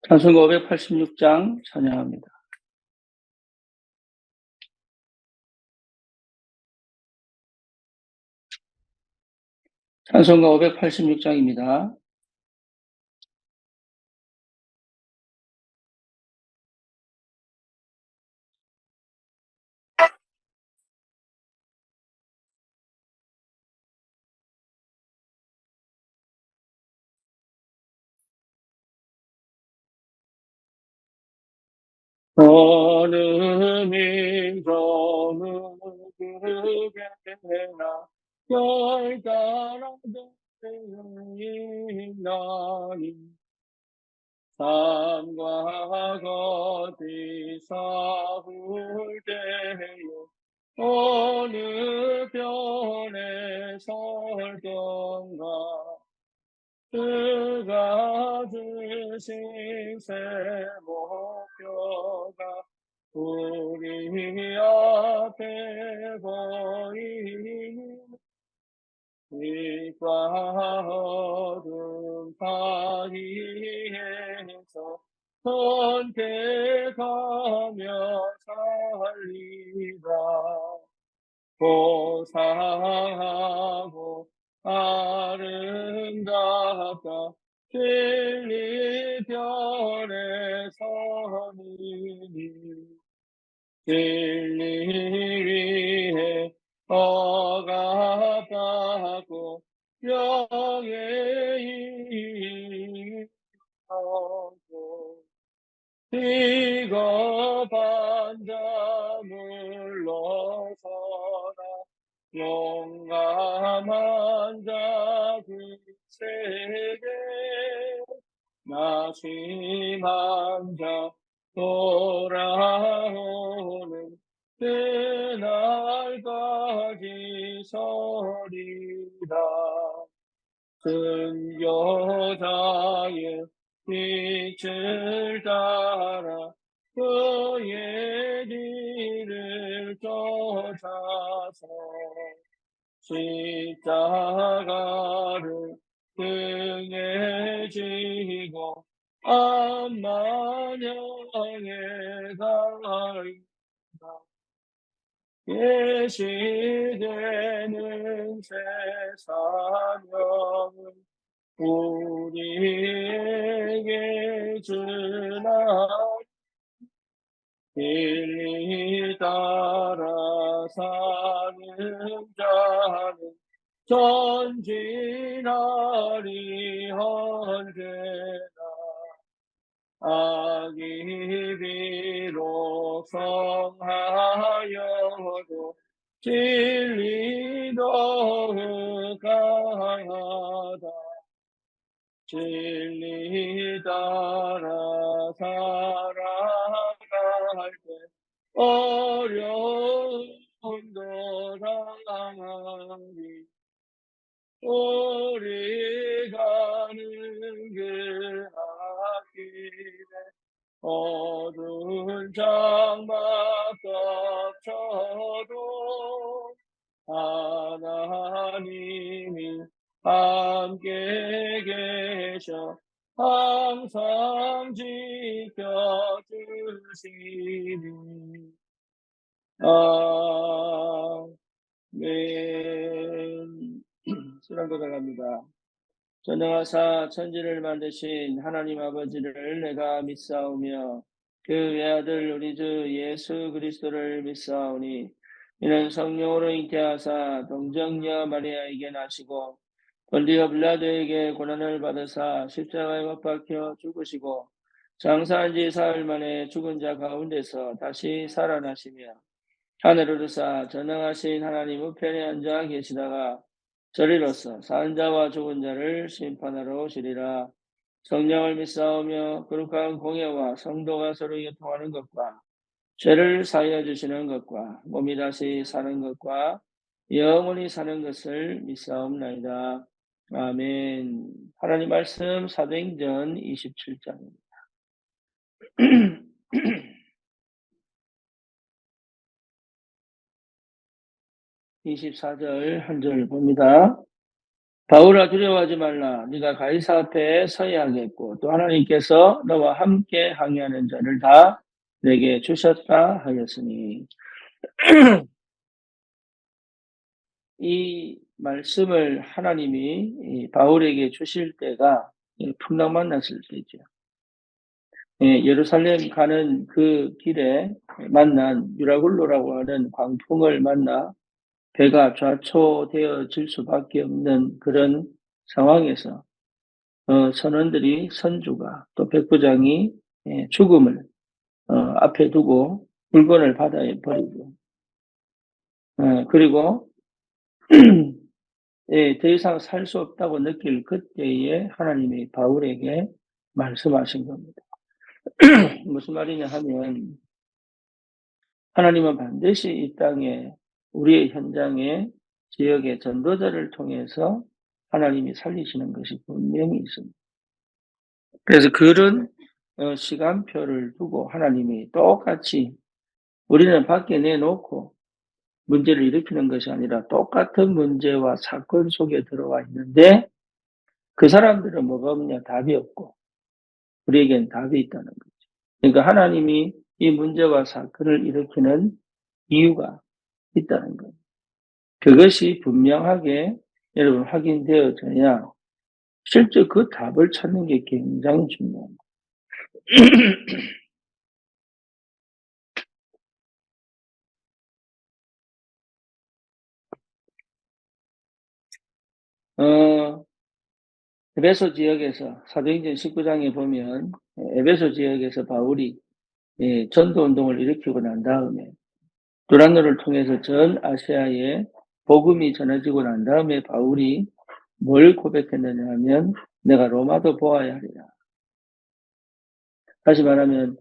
찬송가 586장 찬양합니다. 찬송가 586장입니다. 어느 민족은 그게나 결단하던 인나니 삶과 거짓 싸울 때요 어느 편에 설 건가. 그가 주신 새 목표가 우리 앞에 보이니 빛과 어둠 사이에서 선택하며 살리라. 고상하고 아름답다 진리편에 서니니 진리 위에 억압받고 영예히 하고 비겁한 자 물러서라. 용감한 자 그 세계 낙심한 자 돌아오는 그날까지 서리라. 순교자의 빛을 따라 그의 길을 쫓아서 십자가를 등에 지고 암만영에 가리라. 계시되는 새 사명은 우리에게 주나 진리 따라 사는 자는 전진하리 언제나. 악이 비록 성하여도 진리 더욱 강하다. 진리 따라 살아갈 때 어려움도 당하리. 우리 가는 그 앞길에 어두운 장막 덮쳐도 하나님이 함께 계셔 항상 지켜주시니. 아멘. 수랑 고백합니다. 전능하사 천지를 만드신 하나님 아버지를 내가 믿사오며 그 외아들 우리 주 예수 그리스도를 믿사오니 이는 성령으로 잉태하사 동정녀 마리아에게 나시고 본디오 빌라도에게 고난을 받으사 십자가에 못 박혀 죽으시고 장사한 지 사흘 만에 죽은 자 가운데서 다시 살아나시며 하늘을 오르사 전능하신 하나님 우편에 앉아 계시다가 저리로서 산 자와 죽은 자를 심판하러 오시리라. 성령을 믿사오며 거룩한 공예와 성도가 서로 교통하는 것과 죄를 사하여 주시는 것과 몸이 다시 사는 것과 영원히 사는 것을 믿사옵나이다. 아멘. 하나님 말씀 사도행전 27장입니다. 24절 한 절 봅니다. 바울아 두려워하지 말라. 네가 가이사 앞에 서야 하겠고 또 하나님께서 너와 함께 항의하는 자를 다 내게 주셨다 하였으니 이 말씀을 하나님이 바울에게 주실 때가 풍랑 만났을 때죠. 예루살렘 가는 그 길에 만난 유라굴로라고 하는 광풍을 만나 배가 좌초되어질 수밖에 없는 그런 상황에서 선원들이 선주가 또 백부장이 죽음을 앞에 두고 물건을 바다에 버리고 그리고 더 이상 살 수 없다고 느낄 그때에 하나님이 바울에게 말씀하신 겁니다. 무슨 말이냐 하면 하나님은 반드시 이 땅에 우리의 현장에 지역의 전도자를 통해서 하나님이 살리시는 것이 분명히 있습니다. 그래서 그런 시간표를 두고 하나님이 똑같이 우리는 밖에 내놓고 문제를 일으키는 것이 아니라 똑같은 문제와 사건 속에 들어와 있는데 그 사람들은 뭐가 없냐? 답이 없고 우리에겐 답이 있다는 거죠. 그러니까 하나님이 이 문제와 사건을 일으키는 이유가 있다는 거예요. 그것이 분명하게 여러분 확인되어져야 실제 그 답을 찾는 게 굉장히 중요합니다. 에베소 지역에서 사도행전 19장에 보면 에베소 지역에서 바울이 전도 운동을 일으키고 난 다음에 두란노를 통해서 전 아시아에 복음이 전해지고 난 다음에 바울이 뭘 고백했느냐 하면 내가 로마도 보아야 하리라. 다시 말하면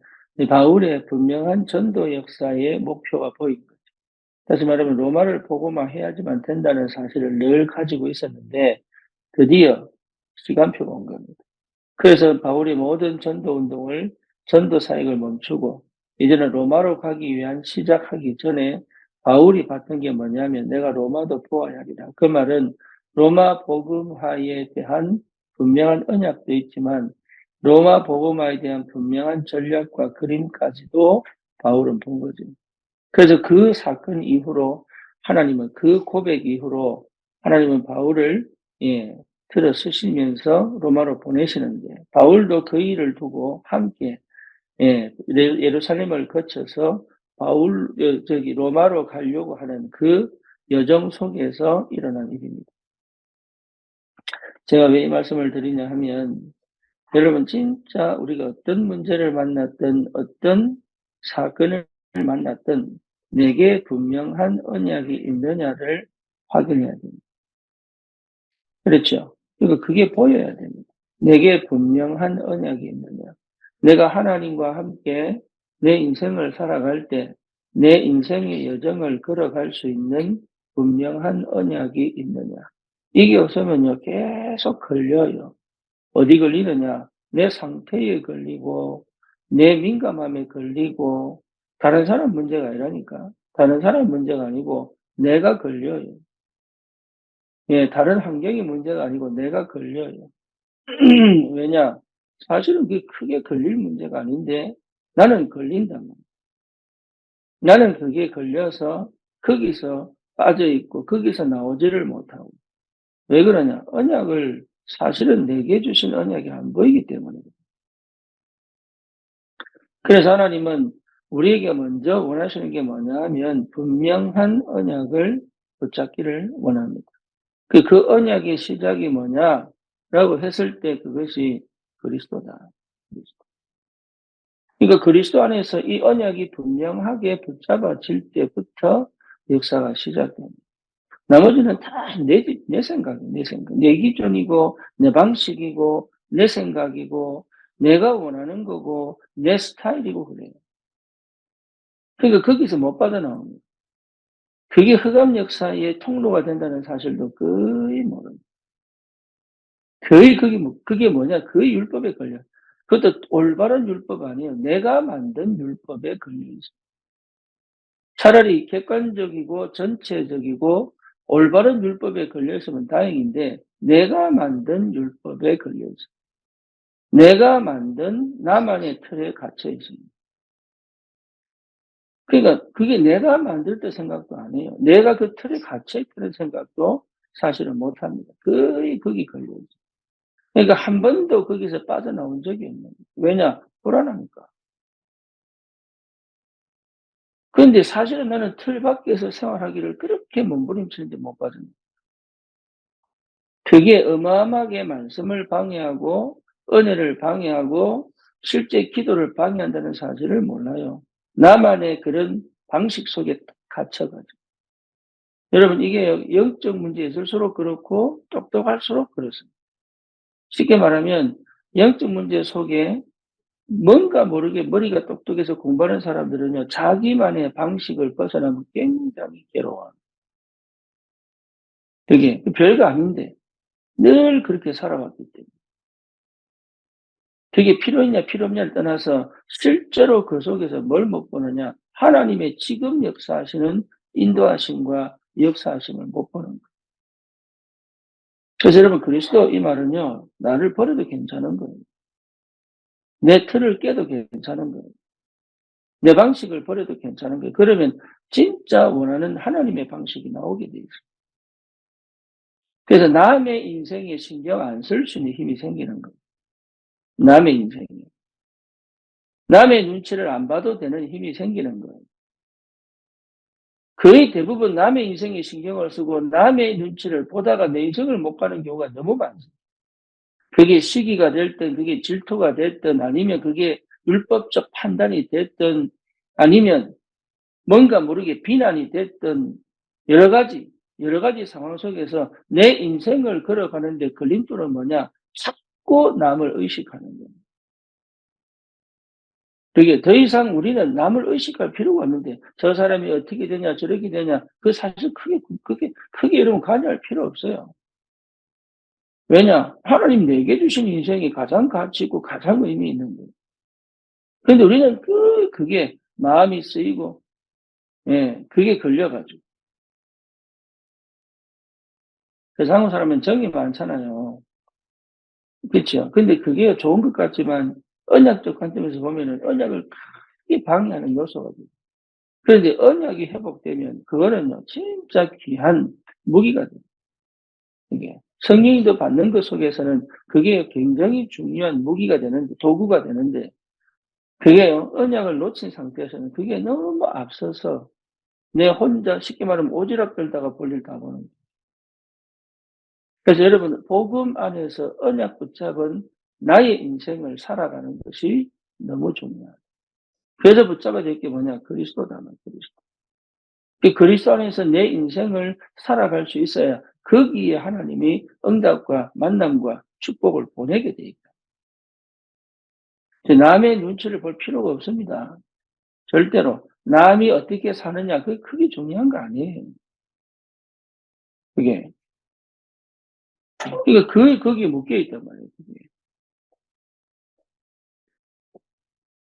바울의 분명한 전도 역사의 목표가 보인 거죠. 다시 말하면 로마를 보고만 해야지만 된다는 사실을 늘 가지고 있었는데 드디어 시간표가 온 겁니다. 그래서 바울이 모든 전도 운동을 전도 사역을 멈추고 이제는 로마로 가기 위한 시작하기 전에 바울이 봤던 게 뭐냐면 내가 로마도 보아야 하리라. 그 말은 로마 복음화에 대한 분명한 언약도 있지만 로마 복음화에 대한 분명한 전략과 그림까지도 바울은 본 거죠. 그래서 그 사건 이후로 하나님은 그 고백 이후로 하나님은 바울을 들어 쓰시면서 로마로 보내시는데 바울도 그 일을 두고 함께 예루살렘을 거쳐서 로마로 가려고 하는 그 여정 속에서 일어난 일입니다. 제가 왜 이 말씀을 드리냐 하면 여러분 진짜 우리가 어떤 문제를 만났든 어떤 사건을 만났든 내게 분명한 언약이 있느냐를 확인해야 됩니다. 그렇죠? 그러니까 그게 보여야 됩니다. 내게 분명한 언약이 있느냐. 내가 하나님과 함께 내 인생을 살아갈 때 내 인생의 여정을 걸어갈 수 있는 분명한 언약이 있느냐. 이게 없으면요, 계속 걸려요. 어디 걸리느냐? 내 상태에 걸리고, 내 민감함에 걸리고, 다른 사람 문제가 아니라니까. 다른 사람 문제가 아니고, 내가 걸려요. 다른 환경이 문제가 아니고, 내가 걸려요. 왜냐? 사실은 그게 크게 걸릴 문제가 아닌데, 나는 걸린단 말이야. 나는 그게 걸려서, 거기서 빠져있고, 거기서 나오지를 못하고. 왜 그러냐? 언약을, 사실은 내게 주신 언약이 안 보이기 때문에. 그래서 하나님은 우리에게 먼저 원하시는 게 뭐냐 하면 분명한 언약을 붙잡기를 원합니다. 그 언약의 시작이 뭐냐라고 했을 때 그것이 그리스도다. 그리스도. 그러니까 그리스도 안에서 이 언약이 분명하게 붙잡아질 때부터 역사가 시작됩니다. 나머지는 다 내 생각이에요. 내 생각. 내 기준이고 내 방식이고 내 생각이고 내가 원하는 거고 내 스타일이고 그래요. 그러니까 거기서 못 빠져나옵니다. 그게 흑암 역사의 통로가 된다는 사실도 거의 모릅니다. 거의 그게 뭐냐? 거의 율법에 걸려. 그것도 올바른 율법 아니에요. 내가 만든 율법에 걸려 있어요. 차라리 객관적이고 전체적이고 올바른 율법에 걸려 있으면 다행인데 내가 만든 율법에 걸려 있어요. 내가 만든 나만의 틀에 갇혀 있습니다. 그러니까 그게 내가 만들 때 생각도 안 해요. 내가 그 틀에 갇혀 있다는 생각도 사실은 못 합니다. 거의 거기 걸려 있어요. 그러니까 한 번도 거기서 빠져나온 적이 없는 거예요. 왜냐? 불안하니까. 그런데 사실은 나는 틀 밖에서 생활하기를 그렇게 몸부림치는데 못 빠집니다. 그게 어마어마하게 말씀을 방해하고 은혜를 방해하고 실제 기도를 방해한다는 사실을 몰라요. 나만의 그런 방식 속에 갇혀 가지고. 여러분 이게 영적 문제에 있을수록 그렇고 똑똑할수록 그렇습니다. 쉽게 말하면 영적 문제 속에 뭔가 모르게 머리가 똑똑해서 공부하는 사람들은요. 자기만의 방식을 벗어나면 굉장히 괴로워합니다. 그게 별거 아닌데 늘 그렇게 살아왔기 때문에. 그게 필요 있냐 필요 없냐를 떠나서 실제로 그 속에서 뭘 못 보느냐. 하나님의 지금 역사하시는 인도하심과 역사하심을 못 보는 거예요. 그래서 여러분 그리스도 이 말은요. 나를 버려도 괜찮은 거예요. 내 틀을 깨도 괜찮은 거예요. 내 방식을 버려도 괜찮은 거예요. 그러면 진짜 원하는 하나님의 방식이 나오게 돼 있어요. 그래서 남의 인생에 신경 안 쓸 수 있는 힘이 생기는 거예요. 남의 인생에. 남의 눈치를 안 봐도 되는 힘이 생기는 거예요. 거의 대부분 남의 인생에 신경을 쓰고 남의 눈치를 보다가 내 인생을 못 가는 경우가 너무 많습니다. 그게 시기가 됐든 그게 질투가 됐든 아니면 그게 율법적 판단이 됐든 아니면 뭔가 모르게 비난이 됐든 여러 가지 상황 속에서 내 인생을 걸어가는데 걸림돌은 뭐냐? 자꾸 남을 의식하는 거예요. 그게 더 이상 우리는 남을 의식할 필요가 없는데 저 사람이 어떻게 되냐 저렇게 되냐 그 사실 크게 여러분 관여할 필요 없어요. 왜냐? 하나님 내게 주신 인생이 가장 가치 있고 가장 의미 있는 거예요. 그런데 우리는 그게 마음이 쓰이고 예, 그게 걸려가지고 그래서 한국 사람은 정이 많잖아요. 그렇죠. 근데 그게 좋은 것 같지만 언약적 관점에서 보면은 언약을 크게 방해하는 요소가 돼요. 그런데 언약이 회복되면 그거는요 진짜 귀한 무기가 돼요. 이게 성령님도 받는 것 속에서는 그게 굉장히 중요한 무기가 되는데 도구가 되는데 그게요 언약을 놓친 상태에서는 그게 너무 앞서서 내 혼자 쉽게 말하면 오지랖 떨다가 볼일 다 보는 거예요. 그래서 여러분 복음 안에서 언약 붙잡은 나의 인생을 살아가는 것이 너무 중요해요. 그래서 붙잡아야 될 게 뭐냐? 그리스도다. 그리스도. 그 그리스도 안에서 내 인생을 살아갈 수 있어야 거기에 하나님이 응답과 만남과 축복을 보내게 돼 있다. 남의 눈치를 볼 필요가 없습니다. 절대로. 남이 어떻게 사느냐, 그게 크게 중요한 거 아니에요. 그게. 그러니까 거기에 묶여 있단 말이에요. 그게.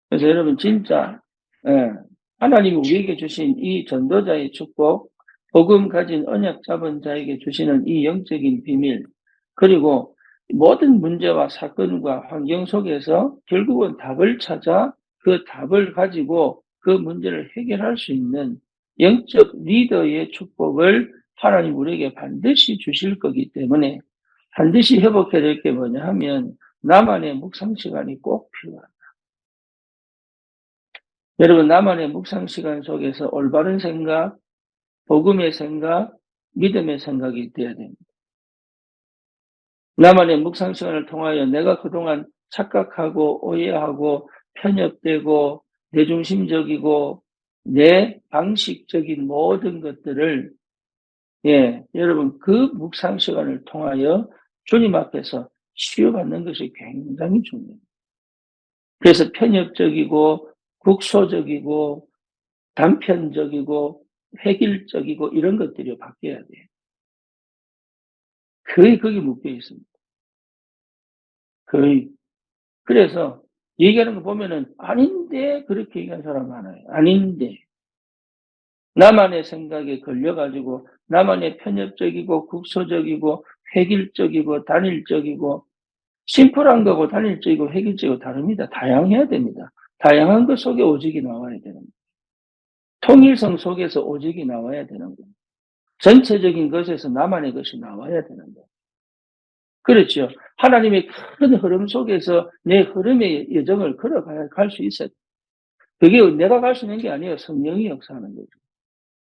그래서 여러분 진짜 예, 하나님이 우리에게 주신 이 전도자의 축복, 복음 가진 언약 잡은 자에게 주시는 이 영적인 비밀, 그리고 모든 문제와 사건과 환경 속에서 결국은 답을 찾아 그 답을 가지고 그 문제를 해결할 수 있는 영적 리더의 축복을 하나님 우리에게 반드시 주실 거기 때문에 반드시 회복해야 될 게 뭐냐 하면 나만의 묵상 시간이 꼭 필요합니다. 여러분 나만의 묵상 시간 속에서 올바른 생각, 복음의 생각, 믿음의 생각이 되어야 됩니다. 나만의 묵상 시간을 통하여 내가 그동안 착각하고 오해하고 편협되고 내중심적이고 내 방식적인 모든 것들을 여러분 그 묵상 시간을 통하여 주님 앞에서 치유받는 것이 굉장히 중요해요. 그래서 편협적이고 국소적이고 단편적이고 획일적이고 이런 것들이 바뀌어야 돼요. 거의 거기 묶여 있습니다. 거의. 그래서 얘기하는 거 보면은 아닌데 그렇게 얘기하는 사람 많아요. 아닌데. 나만의 생각에 걸려가지고 나만의 편협적이고 국소적이고 획일적이고 단일적이고 심플한 거고 단일적이고 획일적이고 다릅니다. 다양해야 됩니다. 다양한 것 속에 오직이 나와야 되는 거예요. 통일성 속에서 오직이 나와야 되는 거예요. 전체적인 것에서 나만의 것이 나와야 되는 거예요. 그렇죠. 하나님의 큰 흐름 속에서 내 흐름의 여정을 걸어가야 갈 수 있어요. 그게 내가 갈 수 있는 게 아니에요. 성령이 역사하는 거죠.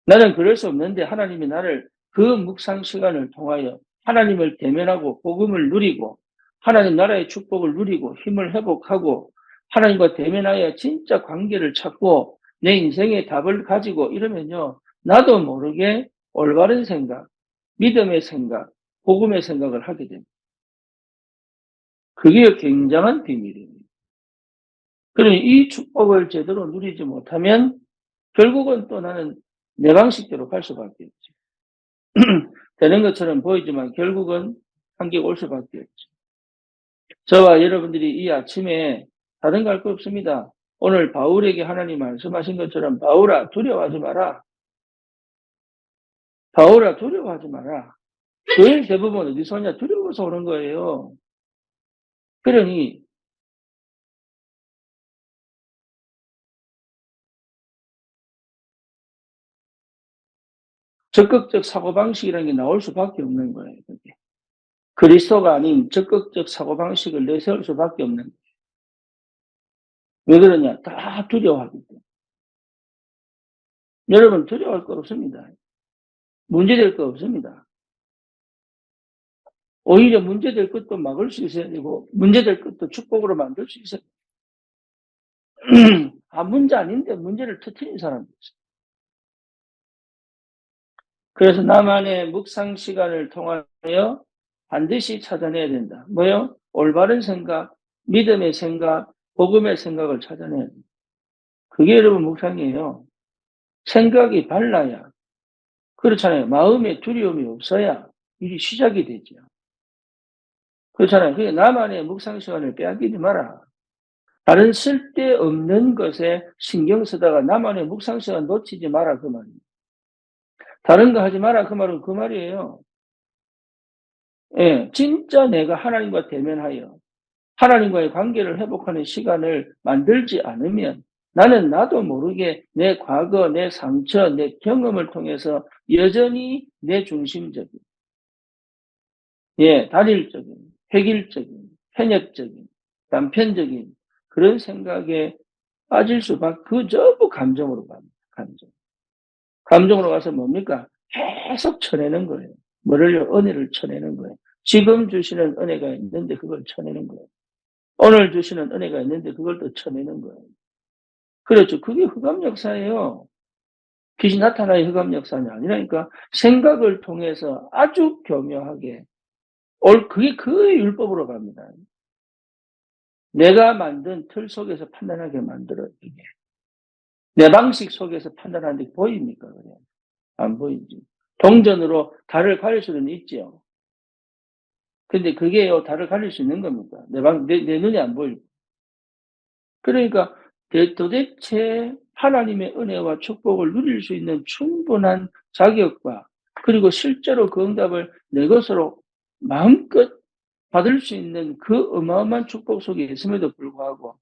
나는 그럴 수 없는데 하나님이 나를 그 묵상 시간을 통하여 하나님을 대면하고 복음을 누리고 하나님 나라의 축복을 누리고 힘을 회복하고 하나님과 대면하여 진짜 관계를 찾고 내 인생의 답을 가지고 이러면요. 나도 모르게 올바른 생각, 믿음의 생각, 복음의 생각을 하게 됩니다. 그게 굉장한 비밀입니다. 그러니 이 축복을 제대로 누리지 못하면 결국은 또 나는 내 방식대로 갈 수밖에 없지. 되는 것처럼 보이지만 결국은 한계가 올 수밖에 없지. 저와 여러분들이 이 아침에 다른 거 할 거 없습니다. 오늘 바울에게 하나님 말씀하신 것처럼 바울아 두려워하지 마라. 바울아 두려워하지 마라. 그 대부분 어디서 오냐? 두려워서 오는 거예요. 그러니 적극적 사고방식이라는 게 나올 수밖에 없는 거예요. 그게. 그리스도가 아닌 적극적 사고방식을 내세울 수밖에 없는 거예요. 왜 그러냐? 다 두려워하기 때문에. 여러분 두려워할 거 없습니다. 문제될 거 없습니다. 오히려 문제될 것도 막을 수 있어야 되고 문제될 것도 축복으로 만들 수 있어요. 아 문제 아닌데 문제를 터뜨린 사람도 있어요. 그래서 나만의 묵상 시간을 통하여 반드시 찾아내야 된다. 뭐요? 올바른 생각, 믿음의 생각, 복음의 생각을 찾아내야 된다. 그게 여러분 묵상이에요. 생각이 발라야. 그렇잖아요. 마음에 두려움이 없어야 일이 시작이 되죠. 그렇잖아요. 그게 나만의 묵상 시간을 빼앗기지 마라. 다른 쓸데없는 것에 신경 쓰다가 나만의 묵상 시간 놓치지 마라 그 말이에요. 다른 거 하지 마라 그 말은 그 말이에요. 예, 진짜 내가 하나님과 대면하여 하나님과의 관계를 회복하는 시간을 만들지 않으면 나는 나도 모르게 내 과거, 내 상처, 내 경험을 통해서 여전히 내 중심적인, 예, 단일적인, 획일적인, 편협적인, 단편적인 그런 생각에 빠질 수밖에, 그 전부 감정으로 갑니다. 감정. 감정으로 가서 뭡니까? 계속 쳐내는 거예요. 뭐를요? 은혜를 쳐내는 거예요. 지금 주시는 은혜가 있는데 그걸 쳐내는 거예요. 오늘 주시는 은혜가 있는데 그걸 또 쳐내는 거예요. 그렇죠. 그게 흑암 역사예요. 빛이 나타나야 흑암 역사는 아니라니까 생각을 통해서 아주 교묘하게 그게 그 율법으로 갑니다. 내가 만든 틀 속에서 판단하게 만들어요. 이게. 내 방식 속에서 판단하는데 보입니까? 그래? 안 보이지. 동전으로 달을 가릴 수는 있죠. 근데 그게요, 달을 가릴 수 있는 겁니까? 내 눈이 안 보이고. 그러니까 도대체 하나님의 은혜와 축복을 누릴 수 있는 충분한 자격과 그리고 실제로 그 응답을 내 것으로 마음껏 받을 수 있는 그 어마어마한 축복 속에 있음에도 불구하고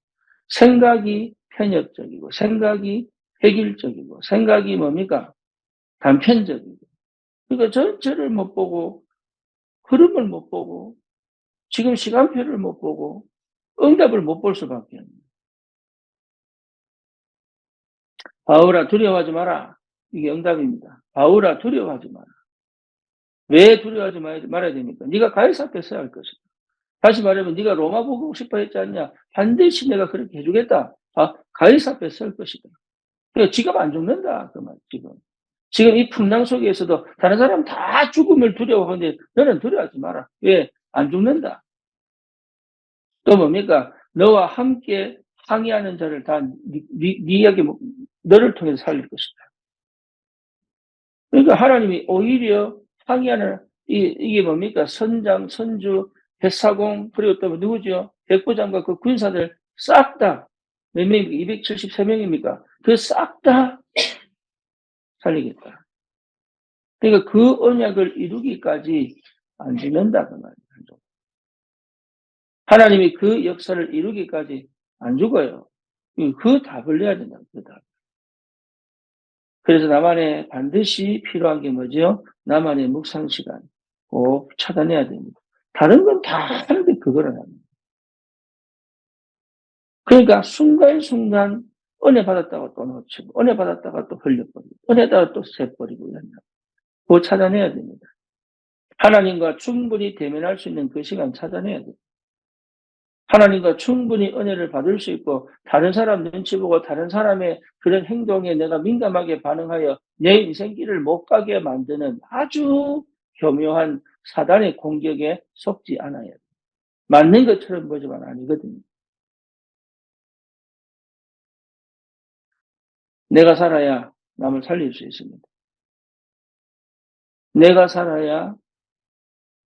생각이 편협적이고 생각이 획일적이고 생각이 뭡니까? 단편적이고 그러니까 전체를 못 보고 흐름을 못 보고 지금 시간표를 못 보고 응답을 못 볼 수밖에 없는 바울아 두려워하지 마라. 이게 응답입니다. 바울아 두려워하지 마라. 왜 두려워하지 말아야 됩니까? 네가 가이사 앞에 서야 할 것이다. 다시 말하면 네가 로마 보고 싶어 했지 않냐? 반드시 내가 그렇게 해주겠다. 가이사 앞에 설 것이다. 그러니까 지금 안 죽는다. 그 말, 지금. 지금 이 풍랑 속에서도 다른 사람 다 죽음을 두려워하는데 너는 두려워하지 마라. 왜? 안 죽는다. 또 뭡니까? 너와 함께 항의하는 자를 다 네 이야기 너를 통해서 살릴 것이다. 그러니까 하나님이 오히려 항의하는 이게 뭡니까? 선장, 선주, 뱃사공 그리고 또 누구죠? 백부장과 그 군사들 싹 다 몇 명입니까? 273명입니까? 그 싹 다 살리겠다. 그러니까 그 언약을 이루기까지 안 죽는다 그 말이에요. 하나님이 그 역사를 이루기까지 안 죽어요. 그 답을 내야 된다. 그 답. 그래서 나만의 반드시 필요한 게 뭐죠? 나만의 묵상 시간 꼭 찾아내야 됩니다. 다른 건 다 하는데 그걸 안 합니다. 그러니까 순간순간 은혜 받았다가 또 놓치고 은혜 받았다가 또 흘려버리고 은혜 받았다가 또 새버리고 이런다. 그거 찾아내야 됩니다. 하나님과 충분히 대면할 수 있는 그 시간 찾아내야 돼요. 하나님과 충분히 은혜를 받을 수 있고 다른 사람 눈치 보고 다른 사람의 그런 행동에 내가 민감하게 반응하여 내 인생길을 못 가게 만드는 아주 교묘한 사단의 공격에 속지 않아야 돼요. 맞는 것처럼 보지만 아니거든요. 내가 살아야 남을 살릴 수 있습니다. 내가 살아야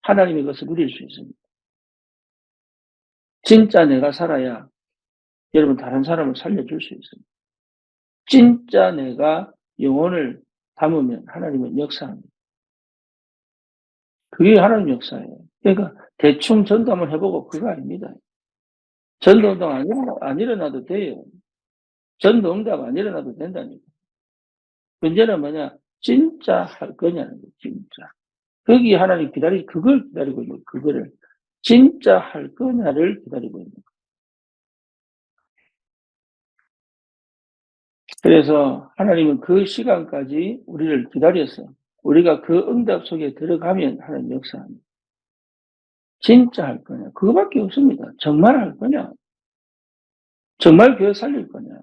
하나님의 것을 누릴 수 있습니다. 진짜 내가 살아야 여러분 다른 사람을 살려줄 수 있습니다. 진짜 내가 영혼을 담으면 하나님은 역사합니다. 그게 하나님 역사예요. 그러니까 대충 전도 한번 해보고 그거 아닙니다. 전도 운동 안 일어나도 돼요. 전도 응답 안 일어나도 된다니까. 문제는 뭐냐? 진짜 할 거냐는 거예요. 진짜. 거기 하나님 그걸 기다리고 있는 거예요. 그거를. 진짜 할 거냐를 기다리고 있는 거예요. 그래서 하나님은 그 시간까지 우리를 기다려서 우리가 그 응답 속에 들어가면 하나님 역사합니다. 진짜 할 거냐? 그거밖에 없습니다. 정말 할 거냐? 정말 교회 살릴 거냐?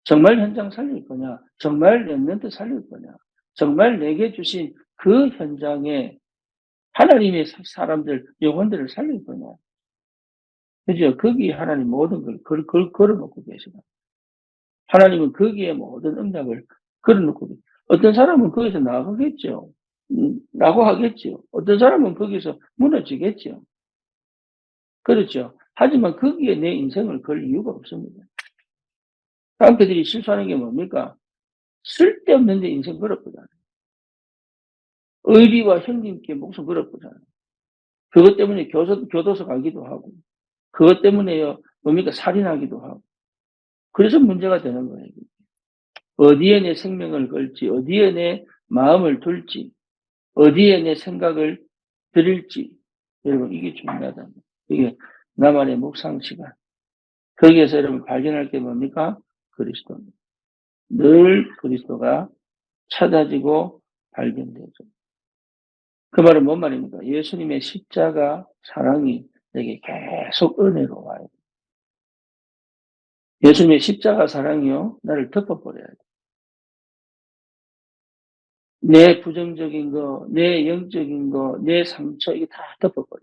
정말 현장 살릴 거냐? 정말 렘넌트 살릴 거냐? 정말 내게 주신 그 현장에 하나님의 사람들, 영혼들을 살릴 거냐? 그죠? 거기에 하나님 모든 걸 걸어놓고 계시다. 하나님은 거기에 모든 응답을 걸어놓고 계시다. 어떤 사람은 거기서 나가겠죠. 라고 하겠죠. 어떤 사람은 거기서 무너지겠죠. 그렇죠. 하지만 거기에 내 인생을 걸 이유가 없습니다. 다음 그들이 실수하는 게 뭡니까? 쓸데없는 데 인생 걸었거든. 의리와 형님께 목숨 걸었거든. 그것 때문에 교도소 가기도 하고, 그것 때문에요, 뭡니까? 살인하기도 하고. 그래서 문제가 되는 거예요. 어디에 내 생명을 걸지, 어디에 내 마음을 둘지, 어디에 내 생각을 드릴지. 여러분, 이게 중요하다. 이게 나만의 묵상 시간. 거기에서 여러분 발견할 게 뭡니까? 그리스도입니다. 늘 그리스도가 찾아지고 발견되죠. 그 말은 뭔 말입니까? 예수님의 십자가 사랑이 내게 계속 은혜로 와요. 예수님의 십자가 사랑이요, 나를 덮어버려야 돼. 내 부정적인 거, 내 영적인 거, 내 상처, 이거 다 덮어버려.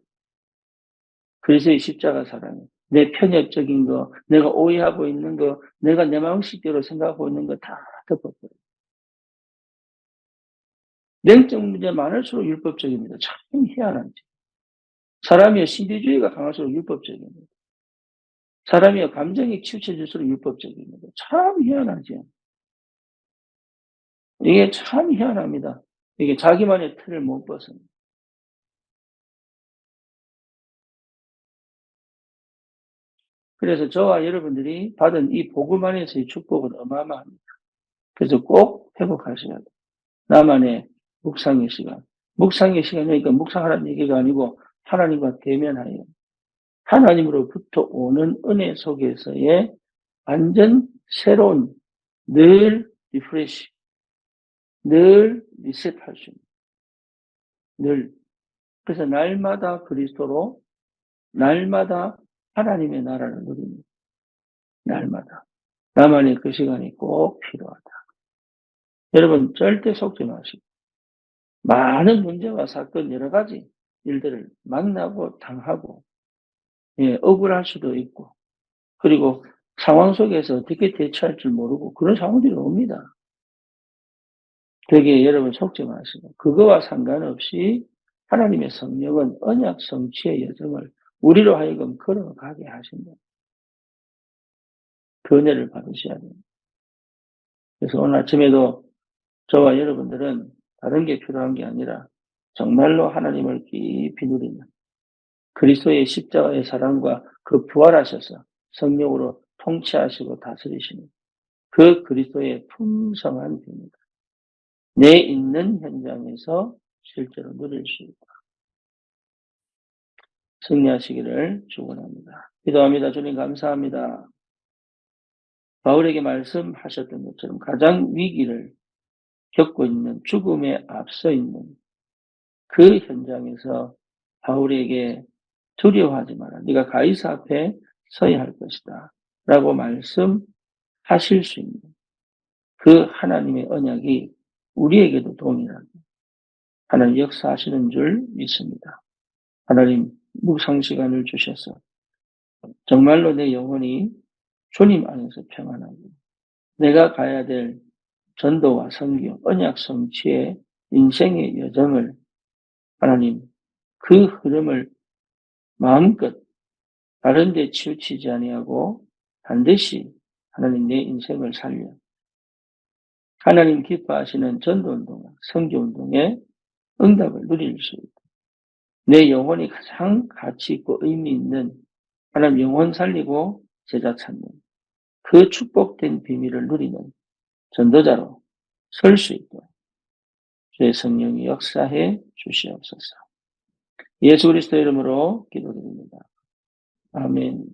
그래서 이 십자가 사랑이. 내 편협적인 거, 내가 오해하고 있는 거, 내가 내 마음식대로 생각하고 있는 거 다 덮어버려. 냉적 문제 많을수록 율법적입니다. 참 희한하지. 사람이 신비주의가 강할수록 율법적입니다. 사람이 감정이 치우쳐질수록 율법적입니다. 참 희한하죠. 이게 참 희한합니다. 이게 자기만의 틀을 못 벗어요. 그래서 저와 여러분들이 받은 이 복음 안에서의 축복은 어마어마합니다. 그래서 꼭 회복하셔야 돼요. 나만의 묵상의 시간. 묵상의 시간이니까 묵상하라는 얘기가 아니고 하나님과 대면하여 하나님으로부터 오는 은혜 속에서의 완전 새로운 늘 리프레시, 늘 리셋할 수 있는 늘. 그래서 날마다 그리스도로 날마다 하나님의 나라를 누립니다. 날마다. 나만의 그 시간이 꼭 필요하다. 여러분 절대 속지 마시고 많은 문제와 사건 여러 가지 일들을 만나고 당하고 억울할 수도 있고 그리고 상황 속에서 어떻게 대처할 줄 모르고 그런 상황들이 옵니다. 되게 여러분 속지 마시고 그거와 상관없이 하나님의 성령은 언약 성취의 여정을 우리로 하여금 걸어가게 하신다. 그 은혜를 받으셔야 됩니다. 그래서 오늘 아침에도 저와 여러분들은 다른 게 필요한 게 아니라 정말로 하나님을 깊이 누리는 그리스도의 십자가의 사랑과 그 부활하셔서 성령으로 통치하시고 다스리시는 그 그리스도의 풍성한 비밀, 내 있는 현장에서 실제로 누릴 수 있다. 승리하시기를 축원합니다. 기도합니다. 주님 감사합니다. 바울에게 말씀하셨던 것처럼 가장 위기를 겪고 있는 죽음에 앞서 있는 그 현장에서 바울에게 두려워하지 마라. 네가 가이사 앞에 서야 할 것이다. 라고 말씀하실 수 있는 그 하나님의 언약이 우리에게도 동일하게 하나님 역사하시는 줄 믿습니다. 하나님 묵상 시간을 주셔서 정말로 내 영혼이 주님 안에서 평안하고 내가 가야 될 전도와 선교, 언약 성취의 인생의 여정을 하나님 그 흐름을 마음껏 다른 데 치우치지 아니하고 반드시 하나님 내 인생을 살려 하나님 기뻐하시는 전도운동과 선교운동의 응답을 누릴 수 있다. 내 영혼이 가장 가치 있고 의미 있는 하나님 영혼 살리고 제자 찾는 그 축복된 비밀을 누리는 전도자로 설 수 있도록 주의 성령이 역사해 주시옵소서. 예수 그리스도 이름으로 기도드립니다. 아멘.